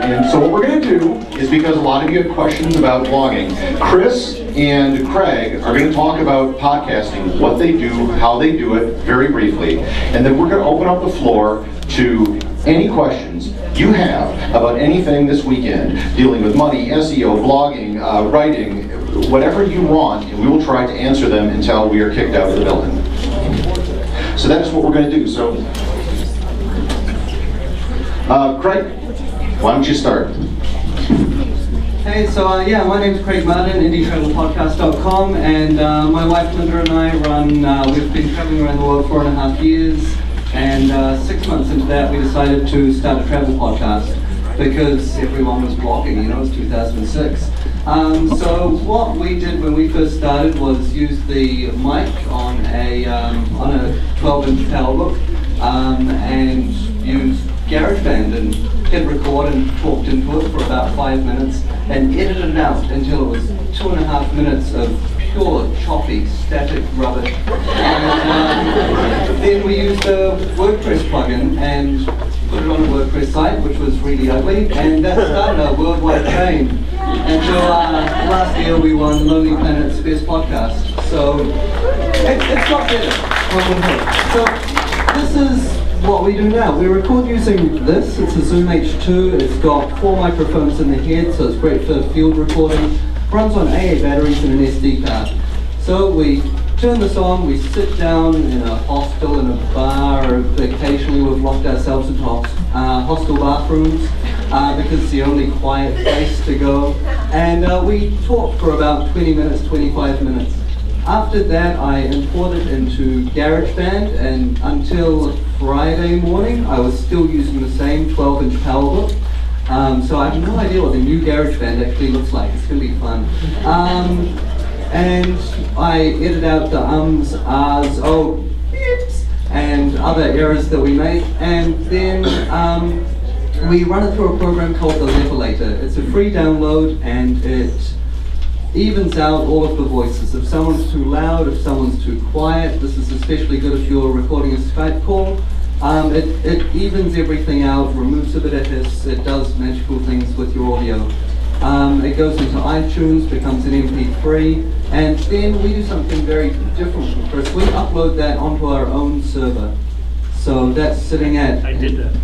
And so what we're going to do is, because a lot of you have questions about blogging, Chris and Craig are going to talk about podcasting, what they do, how they do it, very briefly. And then we're going to open up the floor to any questions you have about anything this weekend, dealing with money, SEO, blogging, writing, whatever you want, and we will try to answer them until we are kicked out of the building. So that's what we're going to do. So, Craig, why don't you start? Hey, so my name's Craig Martin, indietravelpodcast.com, and my wife Linda and I we've been traveling around the world 4.5 years, and 6 months into that we decided to start a travel podcast because everyone was blogging, it was 2006. So what we did when we first started was use the mic on a 12-inch PowerBook and use GarageBand and hit record and talked into it for about 5 minutes and edited it out until it was 2.5 minutes of pure, choppy, static rubbish. And then we used a WordPress plugin and put it on a WordPress site, which was really ugly, and that started our worldwide fame until last year we won Lonely Planet's Best Podcast. So it's not better. So this is what we do now. We record using this. It's a Zoom H2. It's got 4 microphones in the head, so it's great for field recording. Runs on AA batteries and an SD card. So we turn this on, we sit down in a hostel, in a bar, or occasionally we've locked ourselves into hostel bathrooms because it's the only quiet place to go. And we talk for about 20 minutes, 25 minutes. After that, I imported into GarageBand, and until Friday morning, I was still using the same 12-inch PowerBook. So I have no idea what the new GarageBand actually looks like. It's going to be fun. And I edit out the ums, ahs, oh, beeps, and other errors that we make. And then we run it through a program called the Levelator. It's a free download, and it evens out all of the voices. If someone's too loud, if someone's too quiet, this is especially good if you're recording a Skype call. It evens everything out, removes a bit of hiss, it does magical things with your audio. It goes into iTunes, becomes an MP3, and then we do something very different from Chris. We upload that onto our own server. So that's sitting at... I did that.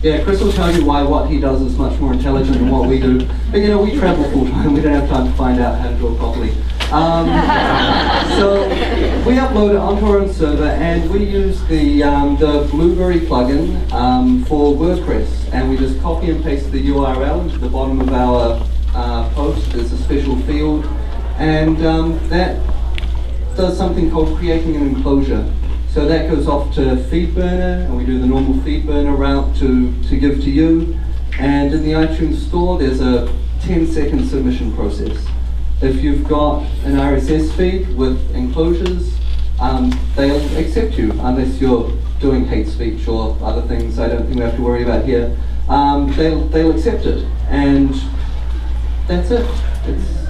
Yeah, Chris will tell you why what he does is much more intelligent than what we do. But we travel full time, we don't have time to find out how to do it properly. So we upload it onto our own server, and we use the Blueberry plugin for WordPress, and we just copy and paste the URL into the bottom of our post. There's a special field, and that does something called creating an enclosure. So that goes off to FeedBurner, and we do the normal FeedBurner route to give to you. And in the iTunes store, there's a 10-second submission process. If you've got an RSS feed with enclosures, they'll accept you, unless you're doing hate speech or other things I don't think we have to worry about here. They'll accept it, and that's it.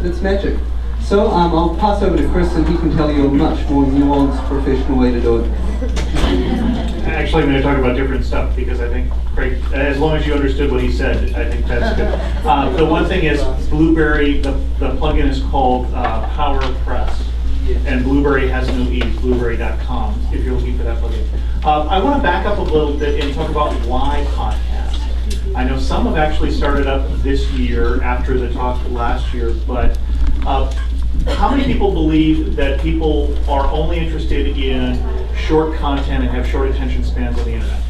It's magic. So I'll pass over to Chris, and he can tell you a much more nuanced, professional way to do it. Actually, I'm going to talk about different stuff because I think, Craig, as long as you understood what he said, I think that's good. The one thing is Blueberry, the plugin is called PowerPress, and Blueberry has no E, blueberry.com, if you're looking for that plugin. I want to back up a little bit and talk about why podcasts. I know some have actually started up this year after the talk last year, but how many people believe that people are only interested in short content and have short attention spans on the internet?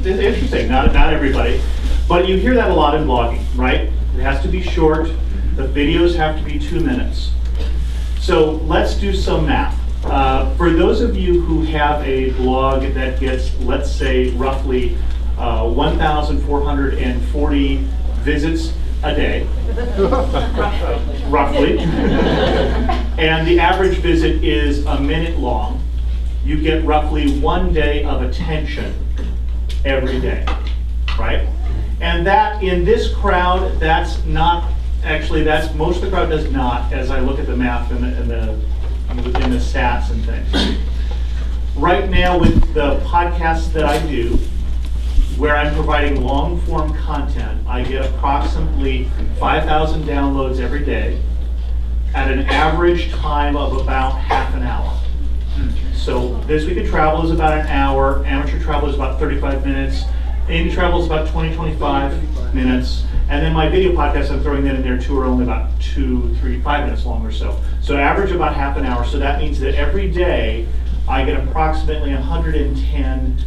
It's interesting, not everybody. But you hear that a lot in blogging, right? It has to be short, the videos have to be 2 minutes. So let's do some math. For those of you who have a blog that gets, let's say, roughly 1,440 visits a day, roughly, and the average visit is a minute long, you get roughly 1 day of attention every day, right? And that, in this crowd, that's not, actually, that's, most of the crowd does not, as I look at the math and the stats and things. Right now, with the podcasts that I do, where I'm providing long-form content, I get approximately 5,000 downloads every day at an average time of about half an hour. So This Week of Travel is about an hour, amateur travel is about 35 minutes, indie travel is about 20-25 minutes, and then my video podcasts I'm throwing in there too are only about 2, 3, 5 minutes long or so. So average about half an hour, so that means that every day I get approximately 110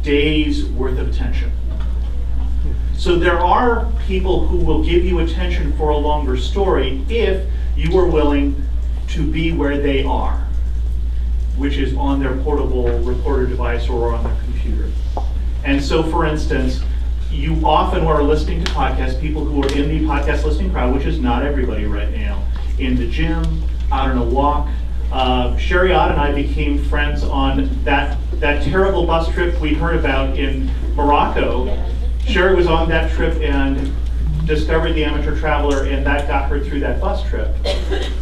days worth of attention. So there are people who will give you attention for a longer story if you are willing to be where they are, which is on their portable recorder device or on their computer. And so, for instance, you often are listening to podcasts, people who are in the podcast listening crowd, which is not everybody right now, in the gym, out on a walk. Sherry Ott and I became friends on that terrible bus trip we heard about in Morocco. Sherry was on that trip and discovered the Amateur Traveler, and that got her through that bus trip.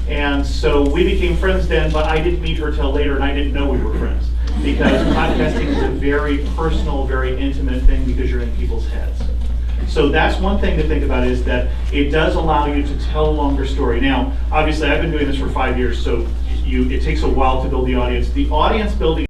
And so we became friends then, but I didn't meet her till later, and I didn't know we were friends. Because podcasting is a very personal, very intimate thing because you're in people's heads. So that's one thing to think about, is that it does allow you to tell a longer story. Now, obviously I've been doing this for 5 years, so it takes a while to build the audience. The audience building